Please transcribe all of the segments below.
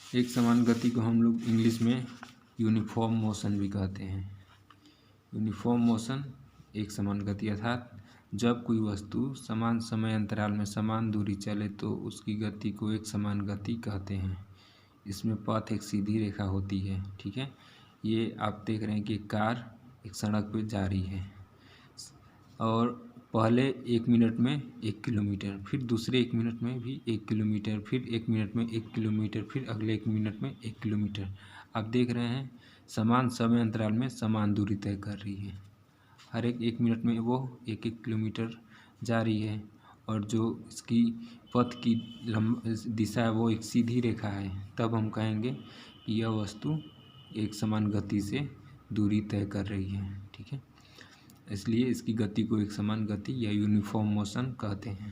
एक समान गति को हम लोग इंग्लिश में यूनिफॉर्म मोशन भी कहते हैं। यूनिफॉर्म मोशन एक समान गति अर्थात जब कोई वस्तु समान समय अंतराल में समान दूरी चले तो उसकी गति को एक समान गति कहते हैं। इसमें पथ एक सीधी रेखा होती है। ठीक है, ये आप देख रहे हैं कि कार एक सड़क पे जा रही है और पहले 1 मिनट में 1 किलोमीटर, फिर दूसरे 1 मिनट में भी 1 किलोमीटर, फिर 1 मिनट में 1 किलोमीटर, फिर अगले 1 मिनट में 1 किलोमीटर। आप देख रहे हैं समान समय अंतराल में समान दूरी तय कर रही है। हर एक 1 मिनट में वो 1-1 किलोमीटर जा रही है और जो इसकी पथ की दिशा है वो एक सीधी रेखा है। तब हम कहेंगे कि यह वस्तु एक समान गति से दूरी तय कर रही है। ठीक है, इसलिए इसकी गति को एक समान गति या यूनिफॉर्म मोशन कहते हैं।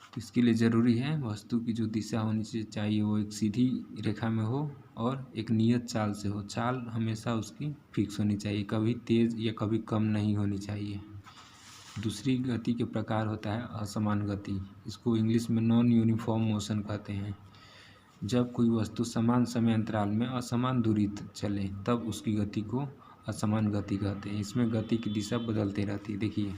तो इसके लिए ज़रूरी है वस्तु की जो दिशा होनी चाहिए वो एक सीधी रेखा में हो और एक नियत चाल से हो। चाल हमेशा उसकी फिक्स होनी चाहिए, कभी तेज़ या कभी कम नहीं होनी चाहिए। दूसरी गति के प्रकार होता है असमान गति। इसको इंग्लिश में नॉन यूनिफॉर्म मोशन कहते हैं। जब कोई वस्तु समान समय अंतराल में असमान दूरी चले तब उसकी गति को असमान गति कहते हैं। इसमें गति की दिशा बदलते रहती है। देखिए,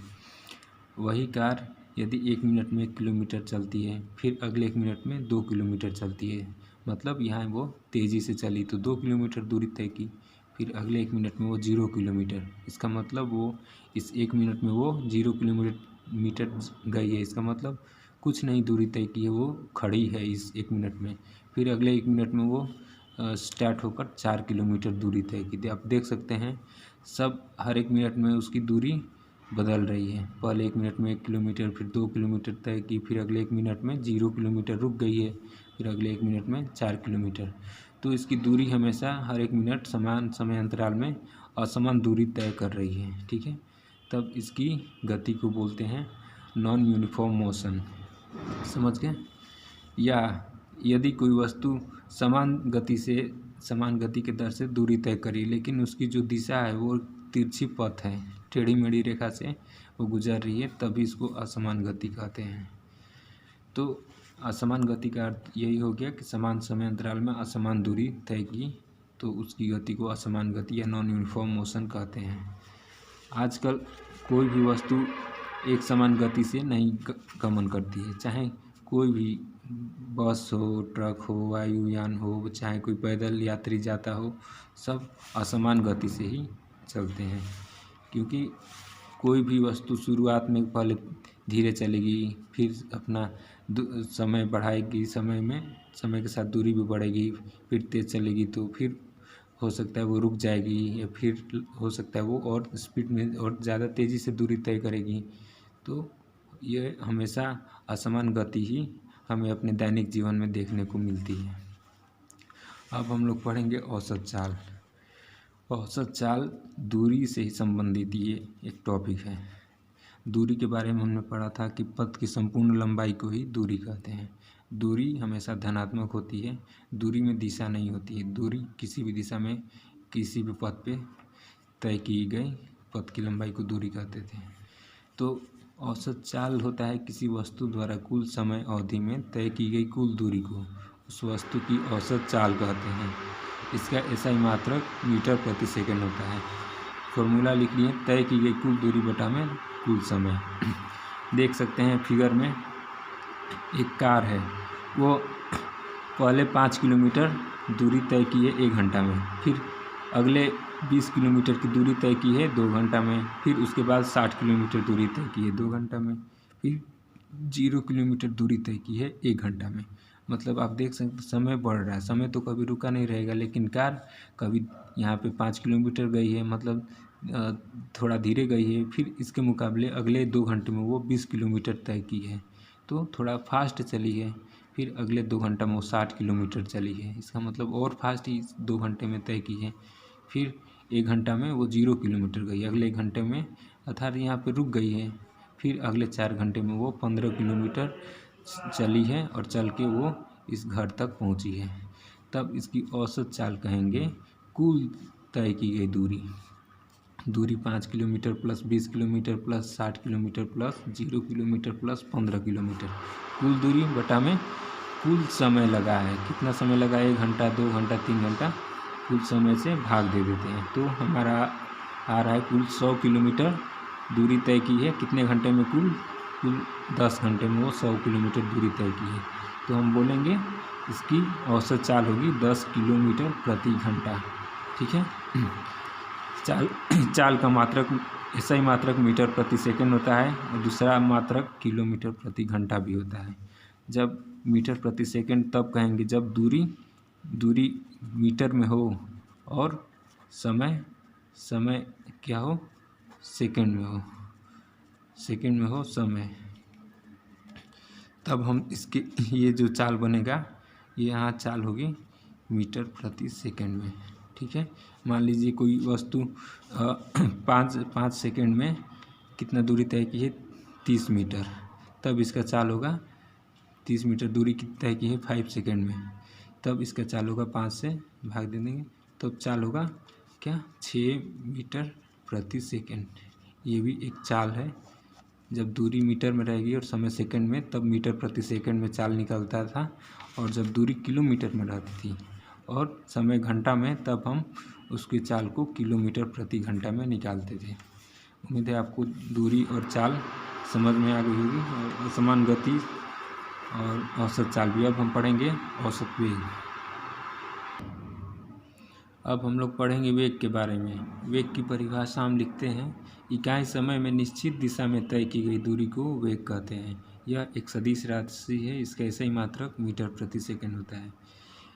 वही कार यदि 1 मिनट में 1 किलोमीटर चलती है, फिर अगले 1 मिनट में 2 किलोमीटर चलती है, मतलब यहाँ वो तेज़ी से चली तो 2 किलोमीटर दूरी तय की, फिर अगले 1 मिनट में वो 0 किलोमीटर। इसका मतलब वो इस 1 मिनट में वो 0 किलोमीटर गई है। इसका मतलब कुछ नहीं दूरी तय की है, वो खड़ी है इस 1 मिनट में। फिर अगले 1 मिनट में वो स्टार्ट होकर 4 किलोमीटर दूरी तय की थी। आप देख सकते हैं सब हर 1 मिनट में उसकी दूरी बदल रही है। पहले 1 मिनट में 1 किलोमीटर, फिर 2 किलोमीटर तय की, फिर अगले 1 मिनट में 0 किलोमीटर रुक गई है, फिर अगले 1 मिनट में 4 किलोमीटर। तो इसकी दूरी हमेशा हर 1 मिनट समान समय अंतराल में असमान दूरी तय कर रही है। ठीक है, तब इसकी गति को बोलते हैं नॉन यूनिफॉर्म मोशन। समझ गए? या यदि कोई वस्तु समान गति के दर से दूरी तय करी लेकिन उसकी जो दिशा है वो तिरछी पथ है, टेढ़ी मेढ़ी रेखा से वो गुजर रही है, तभी इसको असमान गति कहते हैं। तो असमान गति का अर्थ यही हो गया कि समान समय अंतराल में असमान दूरी तय की तो उसकी गति को असमान गति या नॉन यूनिफॉर्म मोशन कहते हैं। आजकल कोई भी वस्तु एक समान गति से नहीं गमन करती है, चाहे कोई भी बस हो, ट्रक हो, वायुयान हो, चाहे कोई पैदल यात्री जाता हो, सब असमान गति से ही चलते हैं। क्योंकि कोई भी वस्तु शुरुआत में पहले धीरे चलेगी, फिर अपना समय बढ़ाएगी, समय के साथ दूरी भी बढ़ेगी, फिर तेज़ चलेगी तो फिर हो सकता है वो रुक जाएगी, या फिर हो सकता है वो और स्पीड में और ज़्यादा तेज़ी से दूरी तय करेगी। तो ये हमेशा असमान गति ही हमें अपने दैनिक जीवन में देखने को मिलती है। अब हम लोग पढ़ेंगे औसत चाल। औसत चाल दूरी से ही संबंधित ये एक टॉपिक है। दूरी के बारे में हमने पढ़ा था कि पथ की संपूर्ण लंबाई को ही दूरी कहते हैं। दूरी हमेशा धनात्मक होती है, दूरी में दिशा नहीं होती है। दूरी किसी भी दिशा में किसी भी पथ पे तय की गई पथ की लंबाई को दूरी कहते थे। तो औसत चाल होता है किसी वस्तु द्वारा कुल समय अवधि में तय की गई कुल दूरी को उस वस्तु की औसत चाल कहते हैं। इसका SI मात्रक मीटर प्रति सेकंड होता है। फॉर्मूला लिख लिए, तय की गई कुल दूरी बटा में कुल समय। देख सकते हैं फिगर में एक कार है, वो पहले 5 किलोमीटर दूरी तय की है 1 घंटा में, फिर अगले 20 किलोमीटर की दूरी तय की है 2 घंटा में, फिर उसके बाद 60 किलोमीटर दूरी तय की है 2 घंटा में, फिर 0 किलोमीटर दूरी तय की है 1 घंटा में। मतलब आप देख सकते समय बढ़ रहा है, समय तो कभी रुका नहीं रहेगा, लेकिन कार कभी यहाँ पे 5 किलोमीटर गई है, मतलब थोड़ा धीरे गई है, फिर इसके मुकाबले अगले 2 घंटे में वो 20 किलोमीटर तय की है, तो थोड़ा फास्ट चली है। फिर अगले 2 घंटा में वो 60 किलोमीटर चली है, इसका मतलब और फास्ट ही 2 घंटे में तय की है। फिर 1 घंटा में वो 0 किलोमीटर गई, अगले 1 घंटे में अर्थात यहाँ पे रुक गई है। फिर अगले 4 घंटे में वो 15 किलोमीटर चली है और चल के वो इस घर तक पहुँची है। तब इसकी औसत चाल कहेंगे कुल तय की गई दूरी 5 kilometre plus 20 kilometre plus 60 kilometre plus 0 kilometre plus 15 kilometre, कुल दूरी बटा में कुल समय लगा है, कितना समय लगा, 1 घंटा 2 घंटा 3 घंटा, कुल समय से भाग दे देते हैं तो हमारा आ रहा है कुल 100 किलोमीटर दूरी तय की है। कितने घंटे में, कुल 10 घंटे में वो 100 किलोमीटर दूरी तय की है। तो हम बोलेंगे इसकी औसत चाल होगी 10 किलोमीटर प्रति घंटा। ठीक है। चाल का मात्रक SI मात्रक मीटर प्रति सेकंड होता है और दूसरा मात्रक किलोमीटर प्रति घंटा भी होता है। जब मीटर प्रति सेकंड तब कहेंगे जब दूरी मीटर में हो और समय क्या हो, सेकंड में हो समय, तब हम इसके ये जो चाल बनेगा ये यहाँ चाल होगी मीटर प्रति सेकंड में। ठीक है। मान लीजिए कोई वस्तु 5 सेकंड में कितना दूरी तय की है, 30 मीटर, तब इसका चाल होगा 30 मीटर दूरी तय की है 5 सेकंड में, तब इसका चाल होगा 5 से भाग दे देंगे, तब चाल होगा क्या, 6 मीटर प्रति सेकंड। ये भी एक चाल है। जब दूरी मीटर में रहेगी और समय सेकंड में, तब मीटर प्रति सेकंड में चाल निकलता था, और जब दूरी किलोमीटर में रहती थी और समय घंटा में, तब हम उसकी चाल को किलोमीटर प्रति घंटा में निकालते थे। उम्मीद है आपको दूरी और चाल समझ में आ गई होगी, और असमान गति और औसत चाल भी। अब हम पढ़ेंगे औसत वेग। अब हम लोग पढ़ेंगे वेग के बारे में। वेग की परिभाषा हम लिखते हैं, इकाई समय में निश्चित दिशा में तय की गई दूरी को वेग कहते हैं। यह एक सदिश राशि है, इसका SI मात्रक मीटर प्रति सेकंड होता है।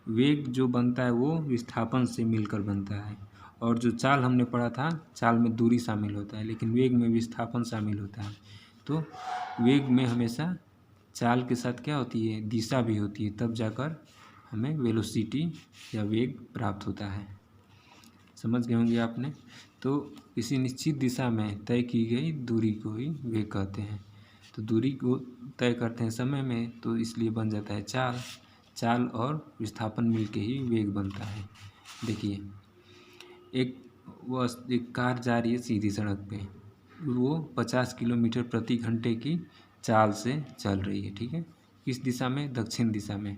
वेग जो बनता है वो विस्थापन से मिलकर बनता है, और जो चाल हमने पढ़ा था, चाल में दूरी शामिल होता है, लेकिन वेग में विस्थापन शामिल होता है। तो वेग में हमेशा चाल के साथ क्या होती है, दिशा भी होती है, तब जाकर हमें वेलोसिटी या वेग प्राप्त होता है। समझ गए होंगे आपने। तो किसी निश्चित दिशा में तय की गई दूरी को ही वेग कहते हैं। तो दूरी को तय करते हैं समय में, तो इसलिए बन जाता है चाल और विस्थापन मिलके ही वेग बनता है। देखिए, एक कार जा रही है सीधी सड़क पे, वो 50 किलोमीटर प्रति घंटे की चाल से चल रही है। ठीक है। किस दिशा में, दक्षिण दिशा में।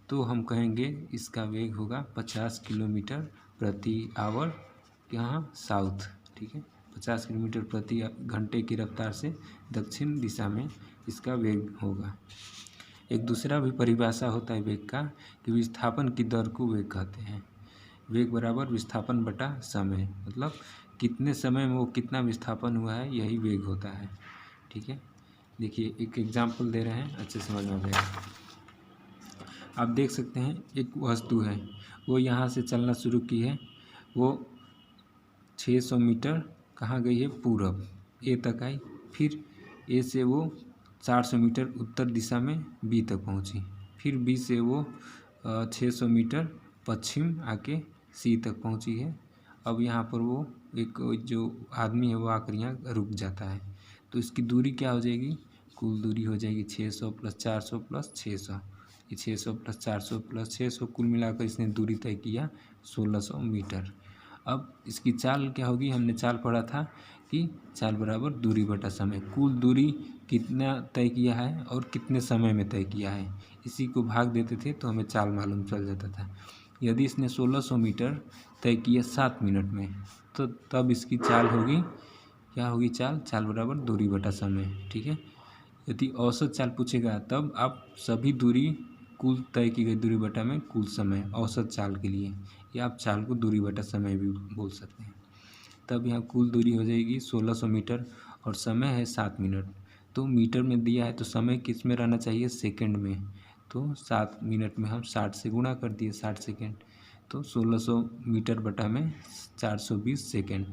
तो हम कहेंगे इसका वेग होगा 50 किलोमीटर प्रति आवर, यहाँ साउथ। ठीक है। 50 किलोमीटर प्रति घंटे की रफ्तार से दक्षिण दिशा में इसका वेग होगा। एक दूसरा भी परिभाषा होता है वेग का, कि विस्थापन की दर को वेग कहते हैं। वेग बराबर विस्थापन बटा समय, मतलब कितने समय में वो कितना विस्थापन हुआ है, यही वेग होता है। ठीक है। देखिए, एक एग्जाम्पल दे रहे हैं, अच्छे समझ में आ जाएगा। आप देख सकते हैं एक वस्तु है, वो यहाँ से चलना शुरू की है, वो 600 मीटर कहाँ गई है, पूरब, ए तक आई, फिर ए से वो 400 मीटर उत्तर दिशा में बी तक पहुँची, फिर बी से वो 600 मीटर पश्चिम आके सी तक पहुँची है। अब यहाँ पर वो एक जो आदमी है वो आकर यहाँ रुक जाता है, तो इसकी दूरी क्या हो जाएगी, कुल दूरी हो जाएगी 600 + 400 + 600, ये 600 + 400 + 600, कुल मिलाकर इसने दूरी तय किया 1600 मीटर। अब इसकी चाल क्या होगी, हमने चाल पढ़ा था कि चाल बराबर दूरी बटा समय, कुल दूरी कितना तय किया है और कितने समय में तय किया है, इसी को भाग देते थे तो हमें चाल मालूम चल जाता था। यदि इसने 1600 मीटर तय किया 7 मिनट में, तो तब इसकी चाल होगी, क्या होगी, चाल बराबर दूरी बटा समय। ठीक है। यदि औसत चाल पूछेगा, तब आप सभी दूरी कुल तय की गई दूरी बटा में कुल समय, औसत चाल के लिए, या आप चाल को दूरी बटा समय भी बोल सकते हैं। तब यहाँ कुल दूरी हो जाएगी 1600 मीटर और समय है 7 मिनट। तो मीटर में दिया है तो समय किस में रहना चाहिए, सेकंड में। तो 7 मिनट में हम 60 से गुणा कर दिए, 60 सेकंड, तो 1600 मीटर बटा में 420 सेकंड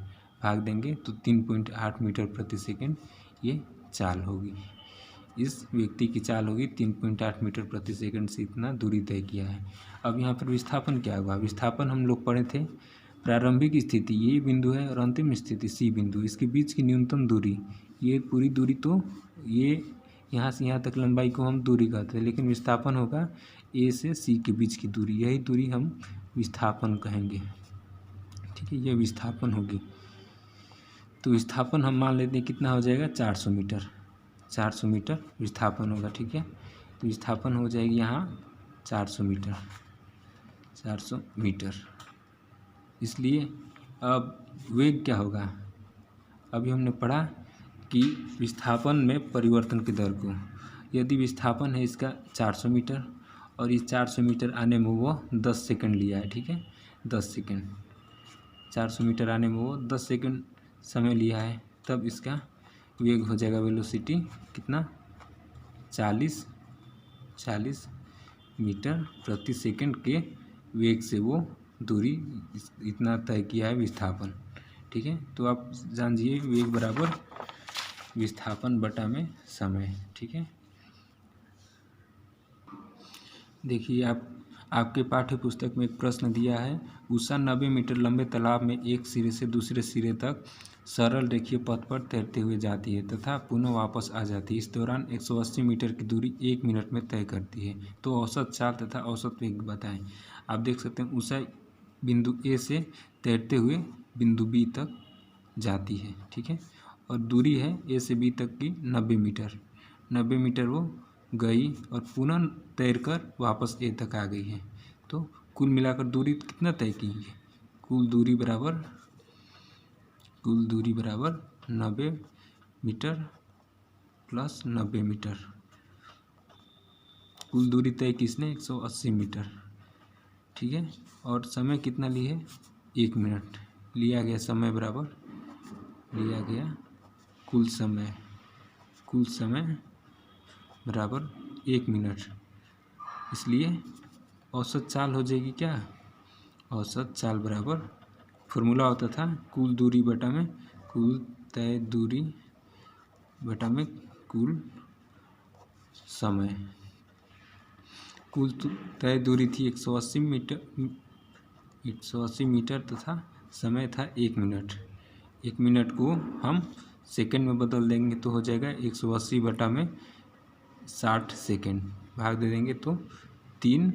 भाग देंगे तो 3.8 मीटर प्रति सेकंड ये चाल होगी। इस व्यक्ति की चाल होगी 3.8 मीटर प्रति सेकंड से इतना दूरी तय किया है। अब यहाँ पर विस्थापन क्या होगा, विस्थापन हम लोग पढ़े थे, प्रारंभिक स्थिति ये बिंदु है और अंतिम स्थिति सी बिंदु, इसके बीच की न्यूनतम दूरी, ये पूरी दूरी, तो ये यहाँ से यहाँ तक लंबाई को हम दूरी कहते हैं, लेकिन विस्थापन होगा ए से सी के बीच की दूरी, यही दूरी हम विस्थापन कहेंगे। ठीक है, ये विस्थापन होगी। तो विस्थापन हम मान लेते हैं कितना हो जाएगा, 400 मीटर विस्थापन होगा। ठीक है। तो विस्थापन हो जाएगी यहाँ 400 मीटर, 400 मीटर। इसलिए अब वेग क्या होगा, अभी हमने पढ़ा कि विस्थापन में परिवर्तन की दर को, यदि विस्थापन है इसका 400 मीटर और इस 400 मीटर आने में वो 10 सेकंड लिया है, ठीक है, 10 सेकंड, 400 मीटर आने में वो 10 सेकंड समय लिया है, तब इसका वेग हो जाएगा वेलोसिटी कितना, 40 मीटर प्रति सेकंड के वेग से वो दूरी इतना तय किया है विस्थापन, ठीक है। तो आप जानिए वेग बराबर विस्थापन बटा में समय, ठीक है। देखिए आपके पाठ्य पुस्तक में एक प्रश्न दिया है, उषा 90 मीटर लंबे तालाब में एक सिरे से दूसरे सिरे तक सरल रेखीय पथ पर तैरते हुए जाती है तथा पुनः वापस आ जाती है। इस दौरान 180 मीटर की दूरी 1 मिनट में तय करती है, तो औसत चाल तथा औसत वेग बताएं। आप देख सकते हैं उषा बिंदु ए से तैरते हुए बिंदु बी तक जाती है, ठीक है, और दूरी है ए से बी तक की 90 मीटर, 90 मीटर वो गई और पुनः तैरकर वापस ए तक आ गई है। तो कुल मिलाकर दूरी कितना तय की है, कुल दूरी बराबर 90 मीटर प्लस 90 मीटर, कुल दूरी तय किसने, 180 मीटर, ठीक है। और समय कितना ली है, 1 मिनट लिया गया, समय बराबर लिया गया कुल समय बराबर 1 मिनट, इसलिए औसत चाल हो जाएगी क्या, औसत चाल बराबर फॉर्मूला होता था कुल दूरी बटा में कुल तय दूरी बटा में कुल समय। कुल तय दूरी थी 180 मीटर तथा समय था 1 मिनट। 1 मिनट को हम सेकंड में बदल देंगे तो हो जाएगा 180 बटा में 60 सेकंड, भाग दे देंगे तो 3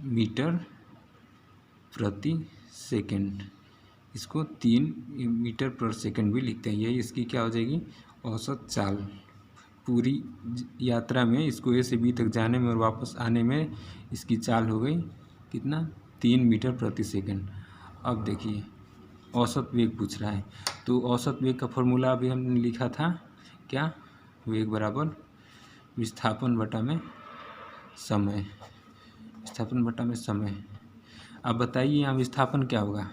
मीटर प्रति सेकंड, इसको 3 मीटर पर सेकंड भी लिखते हैं। यही इसकी क्या हो जाएगी, औसत चाल। पूरी यात्रा में इसको ए से बी तक जाने में और वापस आने में इसकी चाल हो गई कितना, 3 मीटर प्रति सेकंड। अब देखिए औसत वेग पूछ रहा है, तो औसत वेग का फॉर्मूला अभी हमने लिखा था क्या, वेग बराबर विस्थापन बटा में समय, विस्थापन बटा में समय। अब बताइए यहाँ विस्थापन क्या होगा,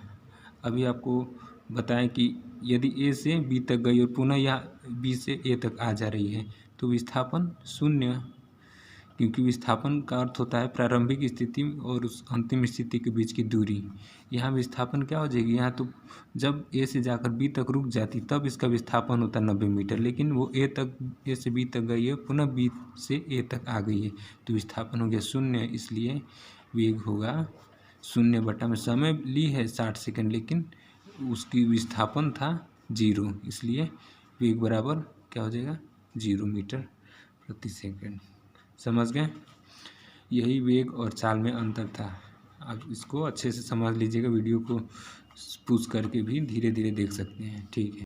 अभी आपको बताएं कि यदि ए से बी तक गई और पुनः यह बी से ए तक आ जा रही है तो विस्थापन शून्य, क्योंकि विस्थापन का अर्थ होता है प्रारंभिक स्थिति और उस अंतिम स्थिति के बीच की दूरी। यहाँ विस्थापन क्या हो जाएगी, यहाँ तो जब ए से जाकर बी तक रुक जाती तब इसका विस्थापन होता 90 मीटर, लेकिन वो ए से बी तक गई है, पुनः बी से ए तक आ गई है, तो विस्थापन हो गया शून्य, इसलिए वेग होगा शून्य बटा में समय ली है 60 सेकंड, लेकिन उसकी विस्थापन था 0, इसलिए वेग बराबर क्या हो जाएगा 0 मीटर प्रति सेकंड। समझ गए, यही वेग और चाल में अंतर था। आप इसको अच्छे से समझ लीजिएगा, वीडियो को पॉज करके भी धीरे धीरे देख सकते हैं, ठीक है।